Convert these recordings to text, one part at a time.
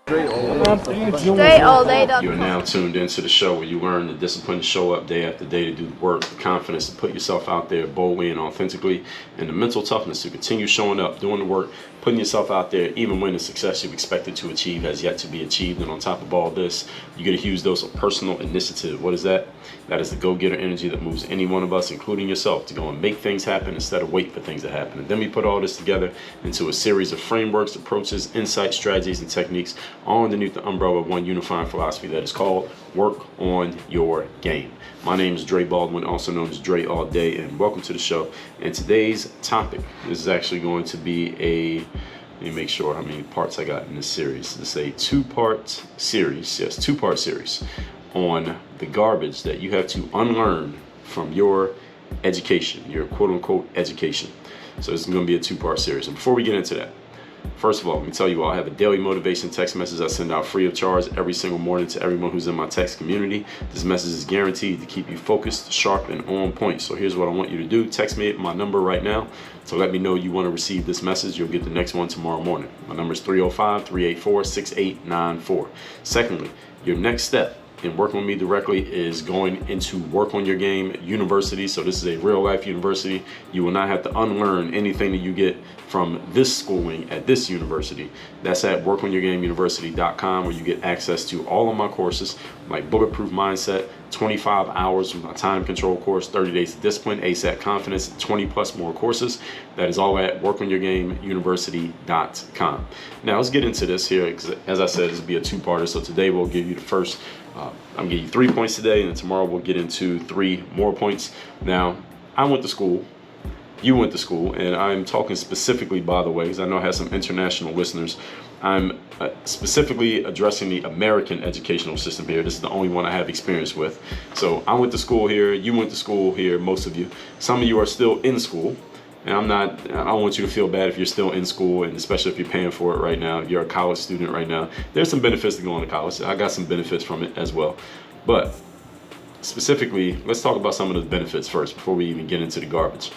Straight all day. You are now tuned into the show where you learn the discipline to show up day after day, to do the work, the confidence to put yourself out there boldly and authentically, and the mental toughness to continue showing up, doing the work, putting yourself out there even when the success you expected to achieve has yet to be achieved. And on top of all this, you get a huge dose of personal initiative. What is that? That is the go-getter energy that moves any one of us, including yourself, to go and make things happen instead of wait for things to happen. And then we put all this together into a series of frameworks, approaches, insights, strategies, and techniques, all underneath the umbrella of one unifying philosophy that is called work on your game. My name is Baldwin, also known as Dre All Day, and welcome to the show. And today's topic is actually going to be let me make sure how many parts I got in this series. This is a two-part series, yes, two-part series on the garbage that you have to unlearn from your education, your quote-unquote education. So this is going to be a two-part series. And before we get into that, first of all, let me tell you all, I have a daily motivation text message I send out free of charge every single morning to everyone who's in my text community. This message is guaranteed to keep you focused, sharp, and on point. So here's what I want you to do. Text me at my number right now to let me know you want to receive this message. You'll get the next one tomorrow morning. My number is 305-384-6894. Secondly, your next step in working with me directly is going into Work on Your Game University. So this is a real life university. You will not have to unlearn anything that you get from this schooling at this university. That's at workonyourgameuniversity.com, where you get access to all of my courses like Bulletproof Mindset, 25 hours from my time control course, 30 days of discipline, ASAP confidence, 20 plus more courses. That is all at workonyourgameuniversity.com. Now let's get into this here, because as I said, this will be a two-parter. So today we'll give you the first, I'm gonna give you 3 points today, and then tomorrow we'll get into 3 more points. Now, I went to school, you went to school, and I'm talking specifically, by the way, because I know I have some international listeners. I'm specifically addressing the American educational system here. This is the only one I have experience with. So I went to school here, you went to school here, most of you. Some of you are still in school. And I don't want you to feel bad if you're still in school, and especially if you're paying for it right now, if you're a college student right now. There's some benefits to going to college. I got some benefits from it as well. But specifically, let's talk about some of those benefits first before we even get into the garbage.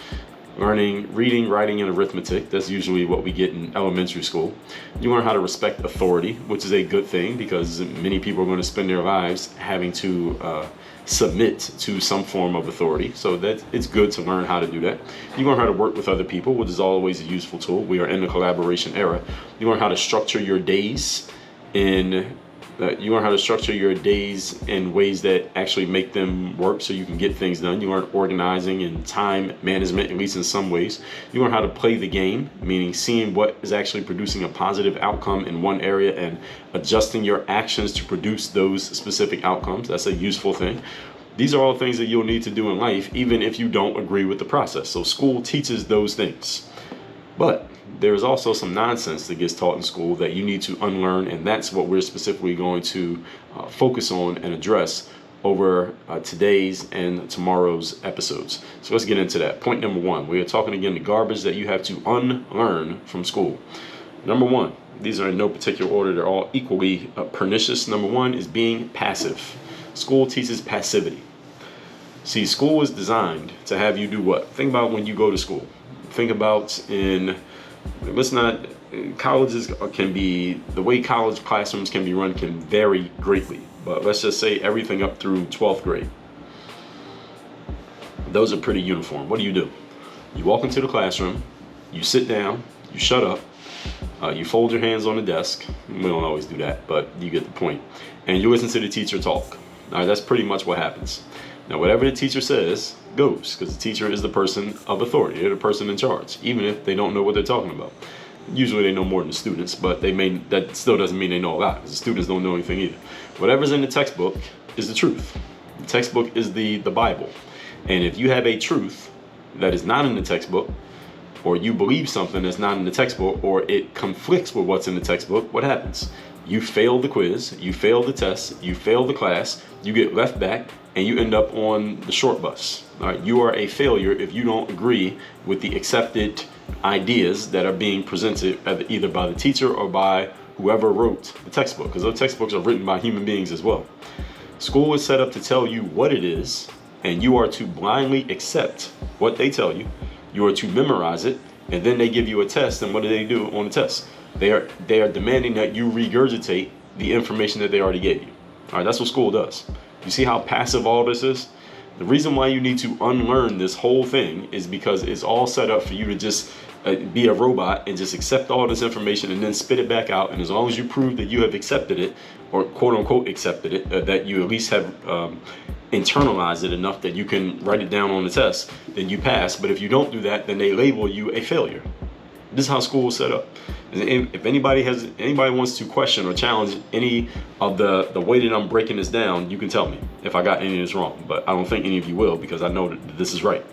Learning, reading, writing, and arithmetic. That's usually what we get in elementary school. You learn how to respect authority, which is a good thing, because many people are going to spend their lives having to submit to some form of authority. So that it's good to learn how to do that. You learn how to work with other people, which is always a useful tool. We are in the collaboration era. You learn how to structure your days in ways that actually make them work so you can get things done. You learn organizing and time management, at least in some ways. You learn how to play the game, meaning seeing what is actually producing a positive outcome in one area and adjusting your actions to produce those specific outcomes. That's a useful thing. These are all things that you'll need to do in life, even if you don't agree with the process. So school teaches those things. But there is also some nonsense that gets taught in school that you need to unlearn, and that's what we're specifically going to focus on and address over today's and tomorrow's episodes. So let's get into that. Point number 1, we are talking again the garbage that you have to unlearn from school. Number 1, these are in no particular order, they're all equally pernicious. Number 1 is being passive. School teaches passivity. See, school is designed to have you do what? Think about when you go to school. Think about colleges can be, the way college classrooms can be run can vary greatly, but let's just say everything up through 12th grade. Those are pretty uniform. What do? You walk into the classroom, you sit down, you shut up, you fold your hands on the desk. We don't always do that, but you get the point. And you listen to the teacher talk. All right, that's pretty much what happens. Now, whatever the teacher says goes, because the teacher is the person of authority. They're the person in charge, even if they don't know what they're talking about. Usually they know more than the students, but that still doesn't mean they know a lot, because the students don't know anything either. Whatever's in the textbook is the truth. The textbook is the Bible. And if you have a truth that is not in the textbook, or you believe something that's not in the textbook, or it conflicts with what's in the textbook, what happens? You fail the quiz, you fail the test, you fail the class, you get left back, and you end up on the short bus. All right, you are a failure if you don't agree with the accepted ideas that are being presented either by the teacher or by whoever wrote the textbook, because those textbooks are written by human beings as well. School is set up to tell you what it is, and you are to blindly accept what they tell you. You are to memorize it, and then they give you a test, and what do they do on the test? They are demanding that you regurgitate the information that they already gave you. All right, that's what school does. You see how passive all this is? The reason why you need to unlearn this whole thing is because it's all set up for you to just be a robot and just accept all this information and then spit it back out. And as long as you prove that you have accepted it, or quote unquote accepted it, that you at least have internalized it enough that you can write it down on the test, then you pass. But if you don't do that, then they label you a failure. This is how school is set up. If anybody wants to question or challenge any of the way that I'm breaking this down, you can tell me if I got any of this wrong. But I don't think any of you will, because I know that this is right.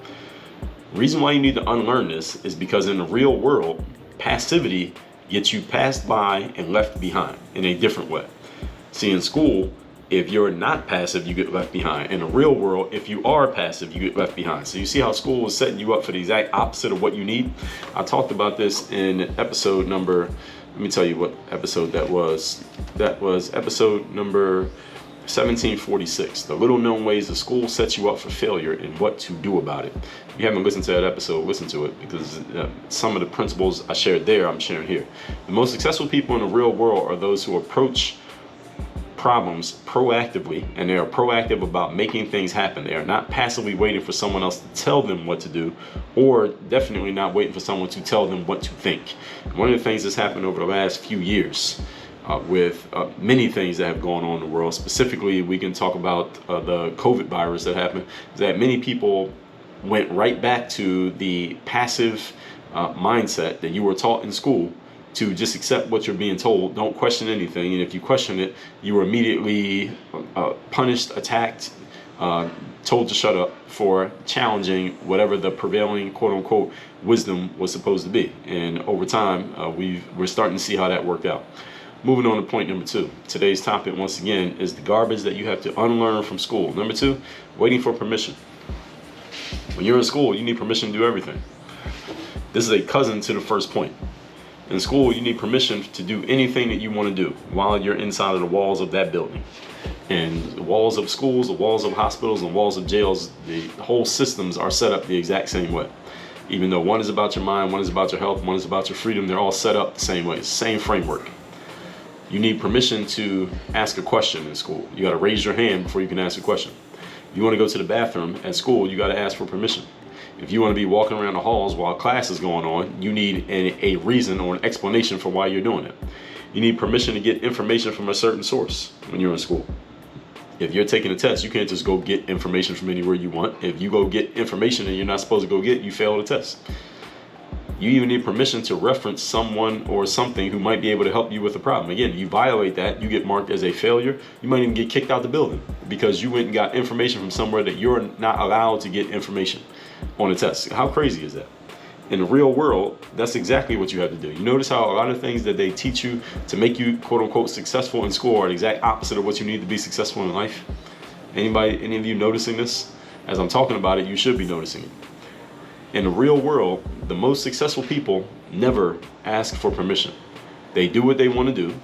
The reason why you need to unlearn this is because in the real world, passivity gets you passed by and left behind in a different way. See, in school, if you're not passive, you get left behind. In the real world, if you are passive, you get left behind. So you see how school is setting you up for the exact opposite of what you need? I talked about this in episode number, let me tell you what episode that was. That was episode number 1746. The little known ways the school sets you up for failure and what to do about it. If you haven't listened to that episode, listen to it, because some of the principles I shared there, I'm sharing here. The most successful people in the real world are those who approach problems proactively, and they are proactive about making things happen. They are not passively waiting for someone else to tell them what to do, or definitely not waiting for someone to tell them what to think. One of the things that's happened over the last few years with many things that have gone on in the world, specifically we can talk about the COVID virus that happened, is that many people went right back to the passive mindset that you were taught in school, to just accept what you're being told, don't question anything, and if you question it, you were immediately punished, attacked, told to shut up for challenging whatever the prevailing quote-unquote wisdom was supposed to be. And over time, we're starting to see how that worked out. Moving on to point number 2. Today's topic, once again, is the garbage that you have to unlearn from school. Number 2, waiting for permission. When you're in school, you need permission to do everything. This is a cousin to the first point. In school, you need permission to do anything that you want to do while you're inside of the walls of that building. And the walls of schools, the walls of hospitals, and the walls of jails, the whole systems are set up the exact same way. Even though one is about your mind, one is about your health, one is about your freedom, they're all set up the same way, same framework. You need permission to ask a question in school. You got to raise your hand before you can ask a question. If you want to go to the bathroom at school, you got to ask for permission. If you want to be walking around the halls while class is going on, you need a reason or an explanation for why you're doing it. You need permission to get information from a certain source when you're in school. If you're taking a test, you can't just go get information from anywhere you want. If you go get information that you're not supposed to go get, you fail the test. You even need permission to reference someone or something who might be able to help you with the problem. Again, you violate that, you get marked as a failure. You might even get kicked out the building because you went and got information from somewhere that you're not allowed to get information on a test. How crazy is that? In the real world, that's exactly what you have to do. You notice how a lot of things that they teach you to make you quote unquote successful in school are the exact opposite of what you need to be successful in life? Any of you noticing this? As I'm talking about it, you should be noticing it. In the real world, the most successful people never ask for permission. They do what they want to do,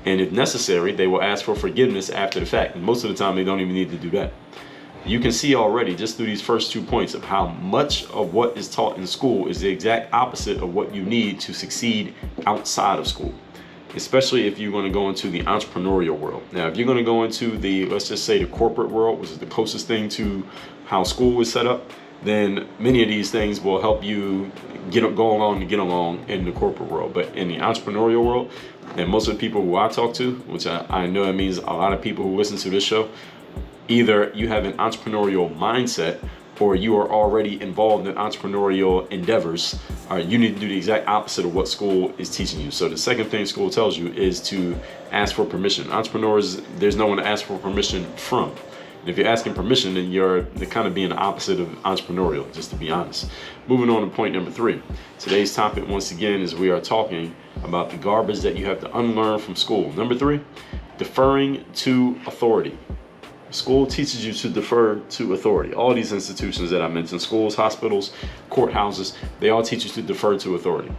and if necessary, they will ask for forgiveness after the fact. And most of the time, they don't even need to do that. You can see already just through these first 2 points of how much of what is taught in school is the exact opposite of what you need to succeed outside of school, especially if you're going to go into the entrepreneurial world. Now, if you're going to go into the, let's just say the corporate world, which is the closest thing to how school is set up, then many of these things will help you go along in the corporate world. But in the entrepreneurial world, and most of the people who I talk to, which I know that means a lot of people who listen to this show, either you have an entrepreneurial mindset or you are already involved in entrepreneurial endeavors. You need to do the exact opposite of what school is teaching you. So the second thing school tells you is to ask for permission. Entrepreneurs, there's no one to ask for permission from. And if you're asking permission, then you're kind of being the opposite of entrepreneurial, just to be honest. Moving on to point number 3. Today's topic, once again, is we are talking about the garbage that you have to unlearn from school. Number 3, deferring to authority. School teaches you to defer to authority. All these institutions that I mentioned, schools, hospitals, courthouses, they all teach you to defer to authority.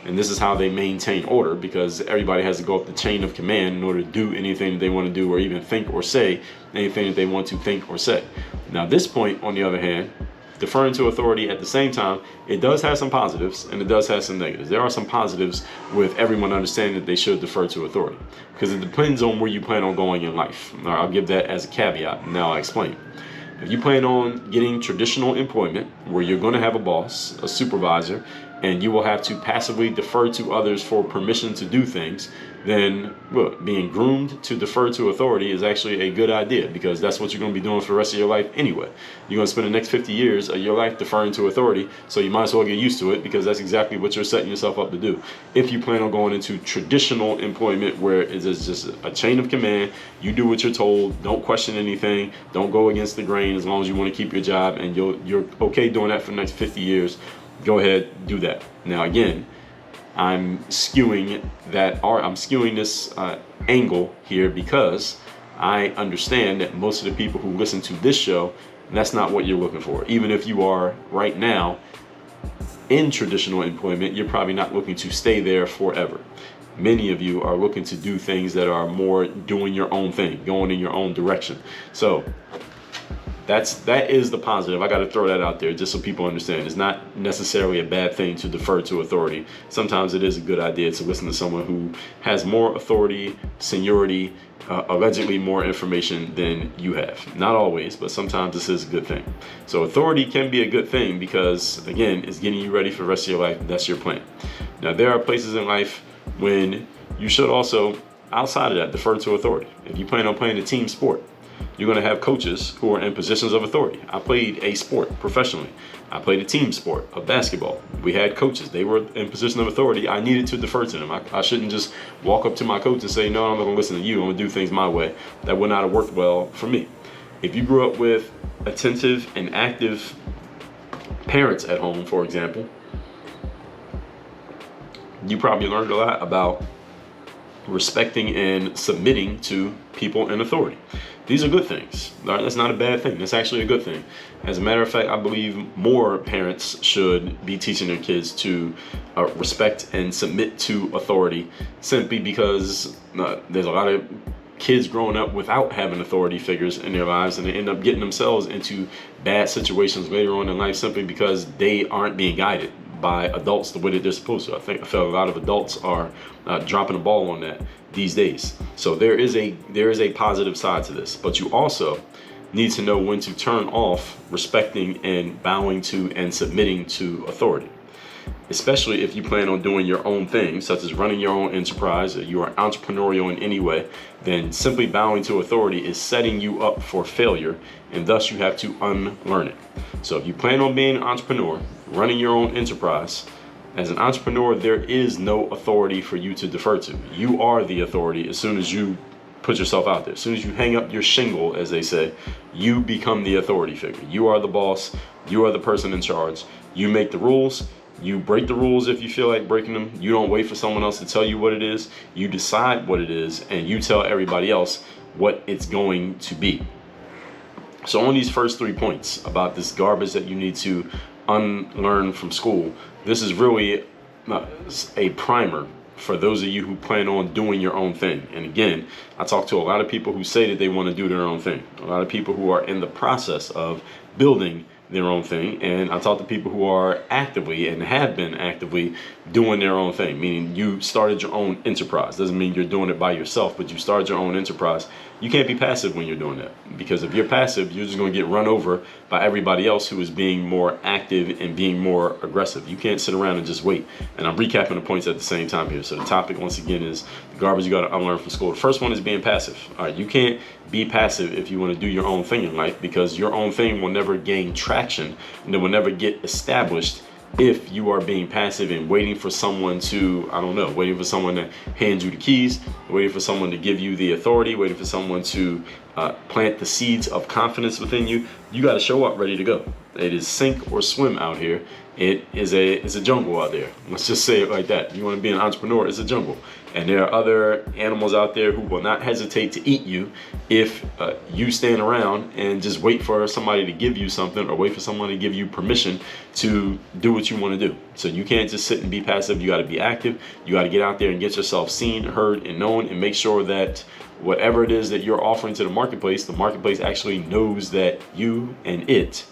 And this is how they maintain order, because everybody has to go up the chain of command in order to do anything that they want to do, or even think or say anything that they want to think or say. Now, this point, on the other hand, deferring to authority at the same time, it does have some positives and it does have some negatives. There are some positives with everyone understanding that they should defer to authority, because it depends on where you plan on going in life. Now, I'll give that as a caveat, and now I'll explain. If you plan on getting traditional employment where you're going to have a boss, a supervisor, and you will have to passively defer to others for permission to do things, then look, being groomed to defer to authority is actually a good idea, because that's what you're going to be doing for the rest of your life anyway. You're going to spend the next 50 years of your life deferring to authority, so you might as well get used to it, because that's exactly what you're setting yourself up to do. If you plan on going into traditional employment where it is just a chain of command, you do what you're told, don't question anything, don't go against the grain, as long as you want to keep your job and you're okay doing that for the next 50 years, go ahead, do that. Now again, I'm skewing this angle here because I understand that most of the people who listen to this show, that's not what you're looking for. Even if you are right now in traditional employment, you're probably not looking to stay there forever. Many of you are looking to do things that are more doing your own thing, going in your own direction. So that is the positive. I got to throw that out there just so people understand. It's not necessarily a bad thing to defer to authority. Sometimes it is a good idea to listen to someone who has more authority, seniority, allegedly more information than you have. Not always, but sometimes this is a good thing. So authority can be a good thing because, again, it's getting you ready for the rest of your life. That's your plan. Now, there are places in life when you should also, outside of that, defer to authority. If you plan on playing a team sport, you're going to have coaches who are in positions of authority. I played a sport professionally. I played a team sport of basketball. We had coaches. They were in position of authority. I needed to defer to them. I shouldn't just walk up to my coach and say, no, I'm not going to listen to you. I'm going to do things my way. That would not have worked well for me. If you grew up with attentive and active parents at home, for example, you probably learned a lot about respecting and submitting to people in authority. These are good things. That's not a bad thing. That's actually a good thing. As a matter of fact, I believe more parents should be teaching their kids to respect and submit to authority, simply because there's a lot of kids growing up without having authority figures in their lives, and they end up getting themselves into bad situations later on in life simply because they aren't being guided by adults the way that they're supposed to. I feel a lot of adults are dropping the ball on that these days. So there is a positive side to this, but you also need to know when to turn off respecting and bowing to and submitting to authority. Especially if you plan on doing your own thing, such as running your own enterprise, or you are entrepreneurial in any way, then simply bowing to authority is setting you up for failure, and thus you have to unlearn it. So if you plan on being an entrepreneur, running your own enterprise, as an entrepreneur, there is no authority for you to defer to. You are the authority as soon as you put yourself out there. As soon as you hang up your shingle, as they say, you become the authority figure. You are the boss. You are the person in charge. You make the rules. You break the rules if you feel like breaking them. You don't wait for someone else to tell you what it is. You decide what it is, and you tell everybody else what it's going to be. So on these first 3 points about this garbage that you need to unlearn from school, this is really a primer for those of you who plan on doing your own thing. And again, I talk to a lot of people who say that they want to do their own thing. A lot of people who are in the process of building their own thing, and I talk to people who are actively and have been actively doing their own thing, meaning you started your own enterprise. Doesn't mean you're doing it by yourself, but you started your own enterprise. You can't be passive when you're doing that, because if you're passive, you're just going to get run over by everybody else who is being more active and being more aggressive. You can't sit around and just wait. And I'm recapping the points at the same time here. So the topic, once again, is the garbage you got to unlearn from school. The first one is being passive. All right, you can't be passive if you want to do your own thing in life, because your own thing will never gain traction and it will never get established if you are being passive and waiting for someone to, waiting for someone to hand you the keys, waiting for someone to give you the authority, waiting for someone to plant the seeds of confidence within you. You got to show up ready to go. It is sink or swim out here. It's a jungle out there. Let's just say it like that. You want to be an entrepreneur, it's a jungle. And there are other animals out there who will not hesitate to eat you if you stand around and just wait for somebody to give you something, or wait for someone to give you permission to do what you want to do. So you can't just sit and be passive. You got to be active. You got to get out there and get yourself seen, heard, and known, and make sure that whatever it is that you're offering to the marketplace actually knows that you and it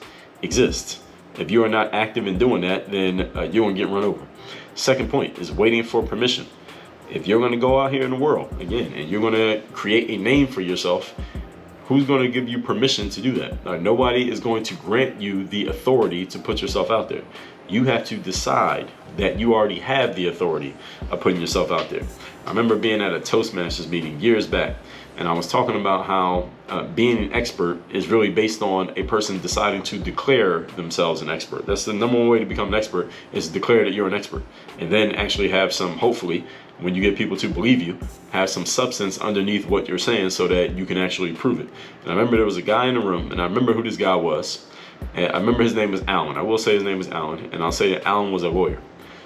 exist. If you are not active in doing that, then you're going to get run over. Second point is waiting for permission. If you're going to go out here in the world, again, and you're going to create a name for yourself, who's going to give you permission to do that? Nobody is going to grant you the authority to put yourself out there. You have to decide that you already have the authority of putting yourself out there. I remember being at a Toastmasters meeting years back, and I was talking about how being an expert is really based on a person deciding to declare themselves an expert. That's the number one way to become an expert, is to declare that you're an expert, and then actually have some, hopefully, when you get people to believe you, have some substance underneath what you're saying so that you can actually prove it. And I remember there was a guy in the room, and I remember who this guy was. And I remember his name was Alan. I will say his name was Alan, and I'll say that Alan was a lawyer.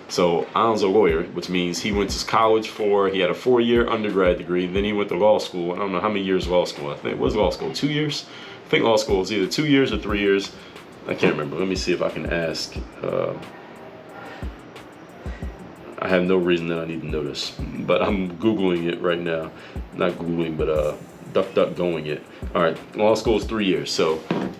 So Alan's a lawyer, which means he went to college he had a 4-year undergrad degree, then he went to law school. I don't know how many years law school. I think it was law school, 2 years? I think law school was either 2 years or 3 years. I can't remember. Let me see if I can ask. I have no reason that I need to know this, but I'm Googling it right now. Not Googling, but DuckDuckGoing it. All right, law school is 3 years. So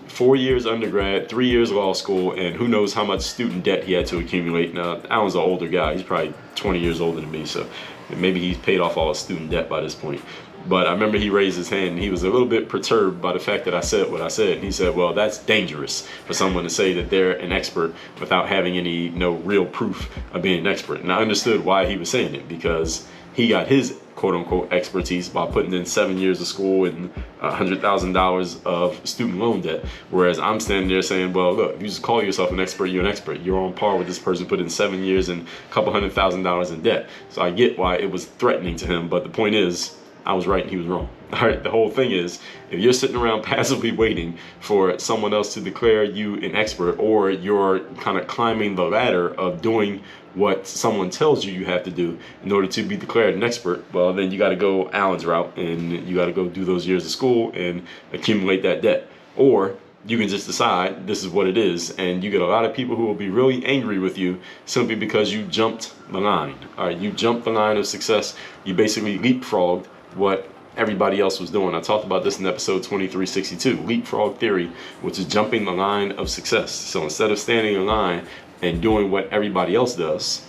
4 years undergrad, 3 years law school, and who knows how much student debt he had to accumulate. Now, Alan's an older guy. He's probably 20 years older than me, so maybe he's paid off all his student debt by this point. But I remember he raised his hand, and he was a little bit perturbed by the fact that I said what I said. And he said, well, that's dangerous for someone to say that they're an expert without having any real proof of being an expert. And I understood why he was saying it, because he got his quote-unquote expertise by putting in 7 years of school and $100,000 of student loan debt, whereas I'm standing there saying, well, look, if you just call yourself an expert, you're an expert. You're on par with this person put in 7 years and a couple $100,000 in debt. So I get why it was threatening to him, but the point is, I was right and he was wrong. All right, the whole thing is, if you're sitting around passively waiting for someone else to declare you an expert, or you're kind of climbing the ladder of doing what someone tells you have to do in order to be declared an expert, well, then you got to go Alan's route, and you got to go do those years of school and accumulate that debt. Or you can just decide this is what it is, and you get a lot of people who will be really angry with you simply because you jumped the line. All right, you jumped the line of success. You basically leapfrogged what everybody else was doing. I talked about this in episode 2362, leapfrog theory, which is jumping the line of success. So instead of standing in line and doing what everybody else does,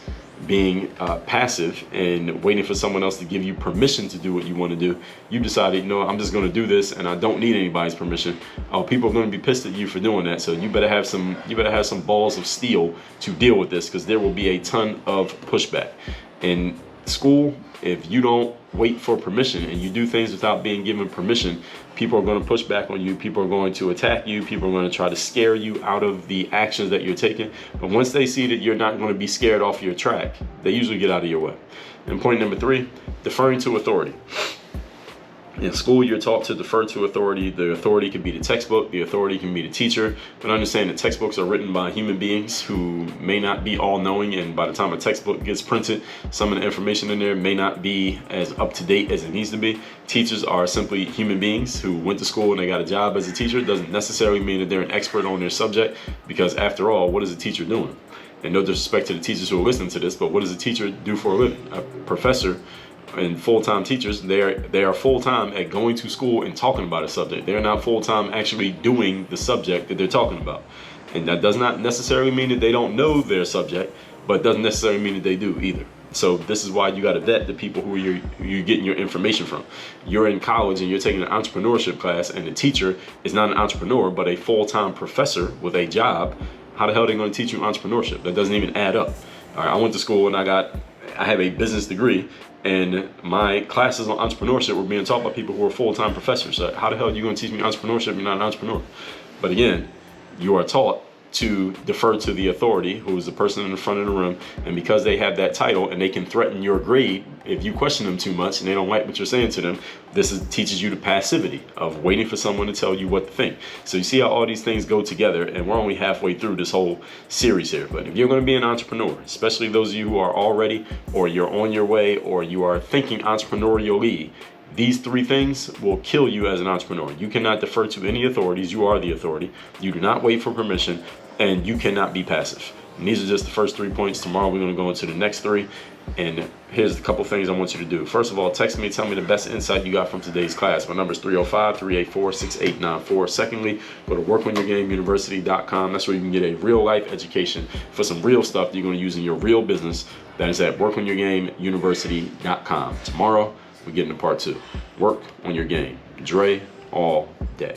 being passive and waiting for someone else to give you permission to do what you want to do, you decided, I'm just going to do this and I don't need anybody's permission. People are going to be pissed at you for doing that. So you better have some balls of steel to deal with this, because there will be a ton of pushback. In school, if you don't wait for permission and you do things without being given permission, people are going to push back on you. People are going to attack you. People are going to try to scare you out of the actions that you're taking. But once they see that you're not going to be scared off your track, they usually get out of your way. And point number 3, deferring to authority. In school, you're taught to defer to authority. The authority can be the textbook. The authority can be the teacher. But understand that textbooks are written by human beings who may not be all-knowing. And by the time a textbook gets printed, some of the information in there may not be as up-to-date as it needs to be. Teachers are simply human beings who went to school and they got a job as a teacher. It doesn't necessarily mean that they're an expert on their subject, because after all, what is a teacher doing? And no disrespect to the teachers who are listening to this, but what does a teacher do for a living? A professor and full-time teachers, they are full-time at going to school and talking about a subject. They're not full-time actually doing the subject that they're talking about. And that does not necessarily mean that they don't know their subject, but it doesn't necessarily mean that they do either. So this is why you got to vet the people who you're getting your information from. You're in college and you're taking an entrepreneurship class, and the teacher is not an entrepreneur but a full-time professor with a job. How the hell are they going to teach you entrepreneurship? That doesn't even add up. All right, I went to school and I have a business degree, and my classes on entrepreneurship were being taught by people who are full-time professors. So how the hell are you going to teach me entrepreneurship if you're not an entrepreneur? But again, you are taught to defer to the authority, who is the person in the front of the room, and because they have that title and they can threaten your grade if you question them too much and they don't like what you're saying to them, teaches you the passivity of waiting for someone to tell you what to think. So you see how all these things go together, and we're only halfway through this whole series here. But if you're going to be an entrepreneur, especially those of you who are already, or you're on your way, or you are thinking entrepreneurially, these 3 things will kill you as an entrepreneur. You cannot defer to any authorities. You are the authority. You do not wait for permission, and you cannot be passive. And these are just the first 3 points. Tomorrow we're going to go into the next 3. And here's a couple things I want you to do. First of all, text me, tell me the best insight you got from today's class. My number is 305-384-6894. Secondly, go to workonyourgameuniversity.com. That's where you can get a real life education for some real stuff that you're going to use in your real business. That is at workonyourgameuniversity.com. Tomorrow, we're getting to part 2. Work on your game. Dre all day.